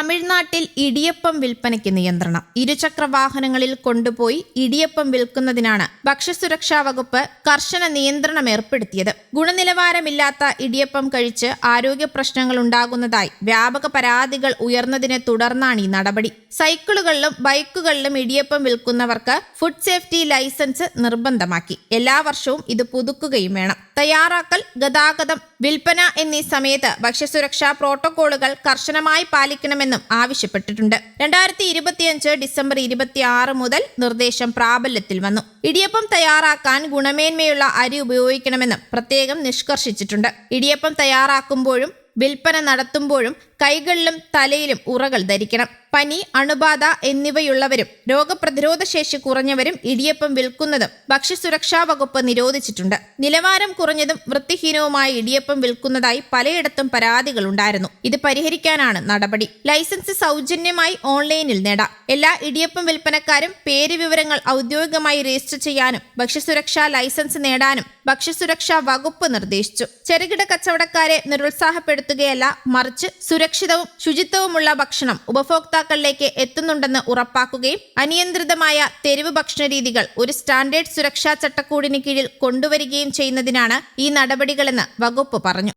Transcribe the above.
തമിഴ്നാട്ടിൽ ഇടിയപ്പം വിൽപ്പനയ്ക്ക് നിയന്ത്രണം. ഇരുചക്ര വാഹനങ്ങളിൽ കൊണ്ടുപോയി ഇടിയപ്പം വിൽക്കുന്നതിനാണ് ഭക്ഷ്യസുരക്ഷാ വകുപ്പ് കർശന നിയന്ത്രണം ഏർപ്പെടുത്തിയത്. ഗുണനിലവാരമില്ലാത്ത ഇടിയപ്പം കഴിച്ച് ആരോഗ്യ പ്രശ്നങ്ങൾ ഉണ്ടാകുന്നതായി വ്യാപക പരാതികൾ ഉയർന്നതിനെ തുടർന്നാണ് ഈ നടപടി. സൈക്കിളുകളിലും ബൈക്കുകളിലും ഇടിയപ്പം വിൽക്കുന്നവർക്ക് ഫുഡ് സേഫ്റ്റി ലൈസൻസ് നിർബന്ധമാക്കി. എല്ലാ വർഷവും ഇത് പുതുക്കുകയും വേണം. തയ്യാറാക്കൽ, ഗതാഗതം, വിൽപ്പന എന്നീ സമയത്ത് ഭക്ഷ്യസുരക്ഷാ പ്രോട്ടോകോളുകൾ കർശനമായി പാലിക്കണമെന്നും ആവശ്യപ്പെട്ടിട്ടുണ്ട്. 2025 ഡിസംബർ 26 മുതൽ നിർദ്ദേശം പ്രാബല്യത്തിൽ വന്നു. ഇടിയപ്പം തയ്യാറാക്കാൻ ഗുണമേന്മയുള്ള അരി ഉപയോഗിക്കണമെന്നും പ്രത്യേകം നിഷ്കർഷിച്ചിട്ടുണ്ട്. ഇടിയപ്പം തയ്യാറാക്കുമ്പോഴും വിൽപ്പന നടത്തുമ്പോഴും കൈകളിലും തലയിലും ഉറകൾ ധരിക്കണം. പനി, അണുബാധ എന്നിവയുള്ളവരും രോഗപ്രതിരോധ ശേഷി കുറഞ്ഞവരും ഇടിയപ്പം വിൽക്കുന്നതും ഭക്ഷ്യസുരക്ഷാ വകുപ്പ് നിരോധിച്ചിട്ടുണ്ട്. നിലവാരം കുറഞ്ഞതും വൃത്തിഹീനവുമായ ഇടിയപ്പം വിൽക്കുന്നതായി പലയിടത്തും പരാതികളുണ്ടായിരുന്നു. ഇത് പരിഹരിക്കാനാണ് നടപടി. ലൈസൻസ് സൗജന്യമായി ഓൺലൈനിൽ നേടാം. എല്ലാ ഇടിയപ്പം വിൽപ്പനക്കാരും പേര് വിവരങ്ങൾ ഔദ്യോഗികമായി രജിസ്റ്റർ ചെയ്യാനും ഭക്ഷ്യസുരക്ഷാ ലൈസൻസ് നേടാനും ഭക്ഷ്യസുരക്ഷാ വകുപ്പ് നിർദ്ദേശിച്ചു. ചെറുകിട കച്ചവടക്കാരെ നിരുത്സാഹപ്പെടുത്തുകയല്ല, മറിച്ച് സുരക്ഷിതവും ശുചിത്വവുമുള്ള ഭക്ഷണം ഉപഭോക്താക്കളിലേക്ക് എത്തുന്നുണ്ടെന്ന് ഉറപ്പാക്കുകയും അനിയന്ത്രിതമായ തെരുവ് ഭക്ഷണ രീതികൾ ഒരു സ്റ്റാൻഡേർഡ് സുരക്ഷാ ചട്ടക്കൂടിന് കീഴിൽ കൊണ്ടുവരികയും ചെയ്യുന്നതിനാണ് ഈ നടപടികളെന്ന് വകുപ്പ് പറഞ്ഞു.